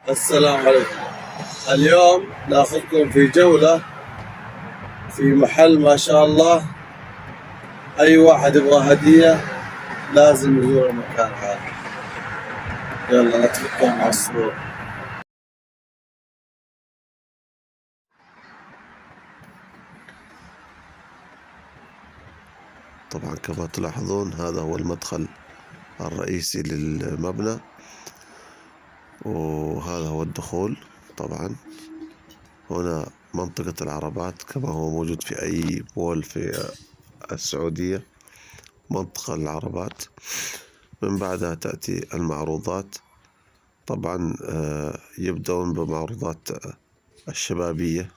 السلام عليكم. اليوم ناخذكم في جولة في محل ما شاء الله. أي واحد يبغى هدية لازم يزور المكان هذا. يلا نترككم مع الصور. طبعا كما تلاحظون هذا هو المدخل الرئيسي للمبنى، وهذا هو الدخول. طبعا هنا منطقة العربات كما هو موجود في أي مول في السعودية، منطقة العربات. من بعدها تأتي المعروضات. طبعا يبدأون بمعروضات الشبابية،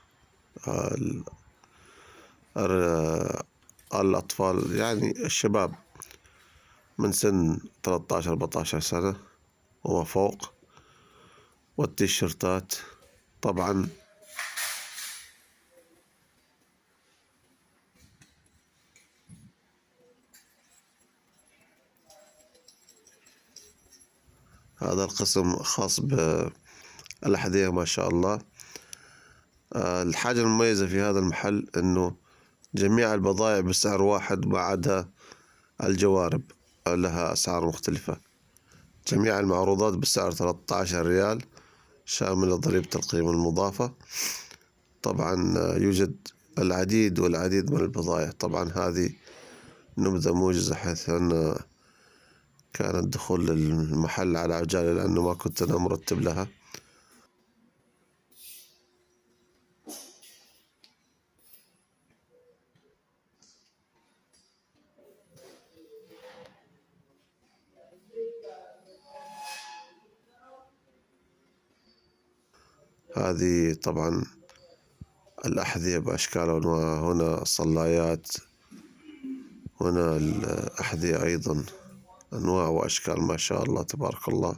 الأطفال يعني الشباب من سن 13-14 سنة وما فوق، والتيشيرتات. طبعا هذا القسم خاص بالأحذية ما شاء الله. الحاجة المميزة في هذا المحل أنه جميع البضائع بسعر واحد ما عدا الجوارب، لها أسعار مختلفة. جميع المعروضات بسعر 13 ريال شامل ضريبة القيمة المضافة. طبعا يوجد العديد والعديد من البضائع. طبعا هذه نبذة موجزة، حيث أن كان الدخول للمحل على عجالة لأنه ما كنت أنا مرتب لها. هذه طبعا الأحذية بأشكال وأنواع. هنا صلايات، هنا الأحذية أيضا أنواع وأشكال ما شاء الله تبارك الله.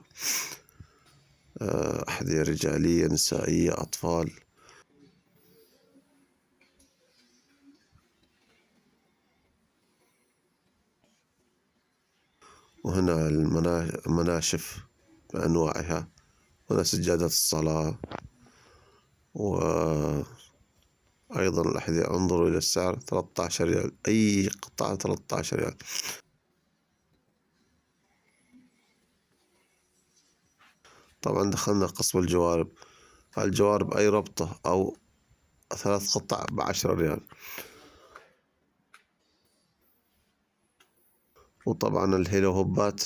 أحذية رجالية، نسائية، أطفال. وهنا المناشف بأنواعها. هنا سجادات الصلاة، وأيضا الأحذية. انظروا إلى السعر 13 ريال، أي قطعة 13 ريال. طبعا دخلنا قسم الجوارب. الجوارب أي ربطة أو 3 قطع ب10 ريال. وطبعا الهيلو هوبات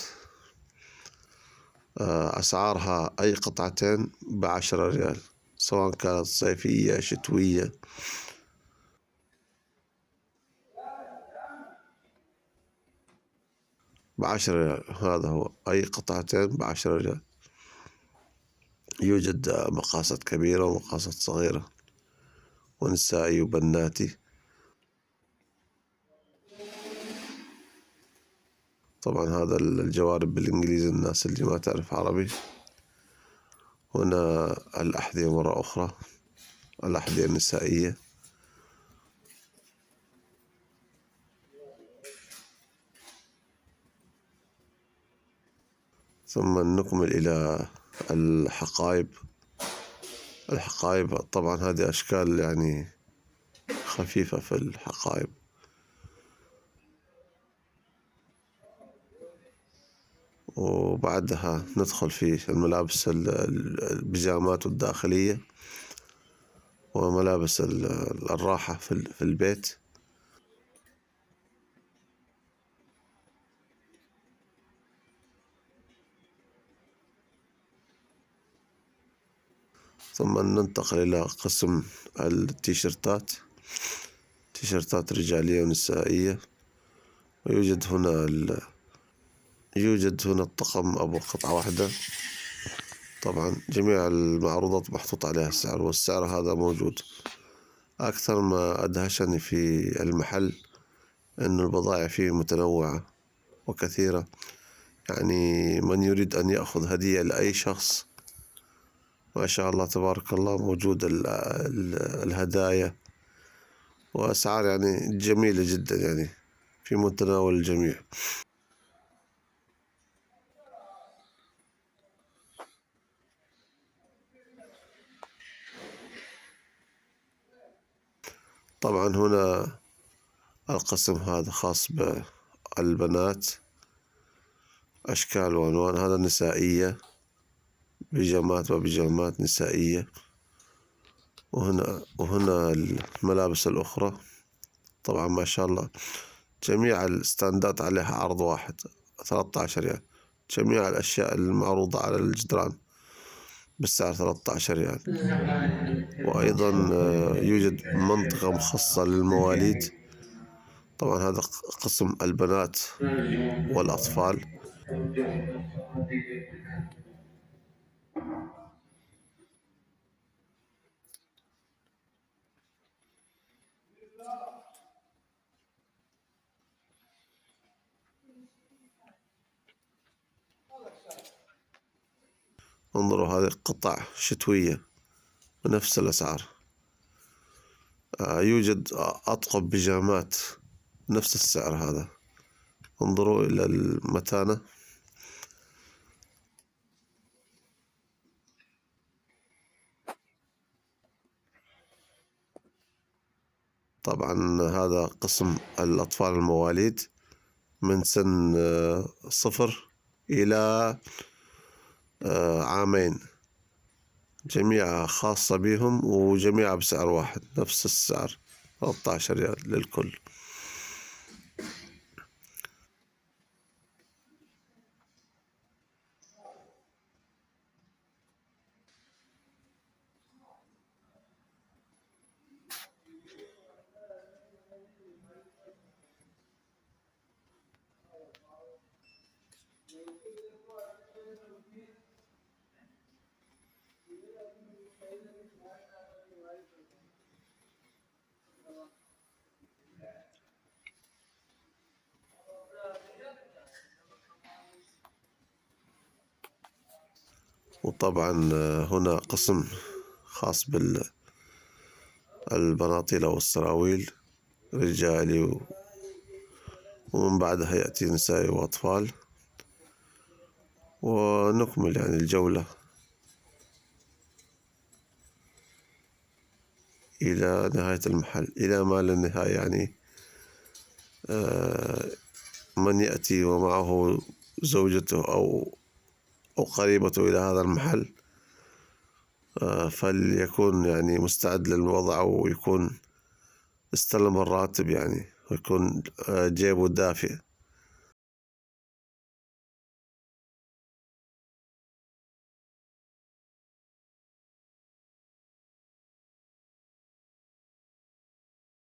أسعارها أي قطعتين ب10 ريال، سواء كانت صيفية شتوية. ب10 ريال، هذا هو أي قطعتين ب10 ريال. يوجد مقاسات كبيرة ومقاسات صغيرة، ونسائي وبناتي. طبعا هذا الجوارب بالإنجليزي الناس اللي ما تعرف عربي. هنا الأحذية مرة أخرى، الأحذية النسائية. ثم نكمل إلى الحقائب. الحقائب طبعا هذه أشكال يعني خفيفة في الحقائب. وبعدها ندخل في الملابس البيجامات الداخلية، وملابس الراحة في البيت. ثم ننتقل إلى قسم التيشيرتات، تيشيرتات رجالية ونسائية. ويوجد هنا يوجد هنا الطقم أبو قطعة واحدة. طبعا جميع المعروضات محطوط عليها السعر، والسعر هذا موجود. أكثر ما أدهشني في المحل أن البضائع فيه متنوعة وكثيرة. يعني من يريد أن يأخذ هدية لأي شخص ما شاء الله تبارك الله موجود الهدايا، وأسعار يعني جميلة جدا، يعني في متناول الجميع. طبعا هنا القسم هذا خاص بالبنات، أشكال وألوان. هذا نسائية، بيجامات وبيجامات نسائية. وهنا الملابس الأخرى. طبعا ما شاء الله جميع الستاندات عليها عرض واحد 13 ريال. جميع الأشياء المعروضة على الجدران بالسعر 13 ريال. وأيضا يوجد منطقة مخصصة للمواليد. طبعا هذا قسم البنات والأطفال. انظروا هذه قطع شتوية بنفس الأسعار. يوجد أطقم بيجامات نفس السعر هذا. انظروا إلى المتانة. طبعا هذا قسم الأطفال المواليد من سن 0 إلى 2 عام. جميعها خاصة بهم وجميعها بسعر واحد، نفس السعر 13 ريال للكل. وطبعا هنا قسم خاص بالبناطيل أو السراويل رجالي، ومن بعدها يأتي نسائي وأطفال. ونكمل يعني الجولة إلى نهاية المحل، إلى ما لا نهاية يعني. من يأتي ومعه زوجته أو قريبته إلى هذا المحل فليكون يعني مستعد للوضع، أو يكون استلم الراتب يعني، ويكون جيبه دافئ.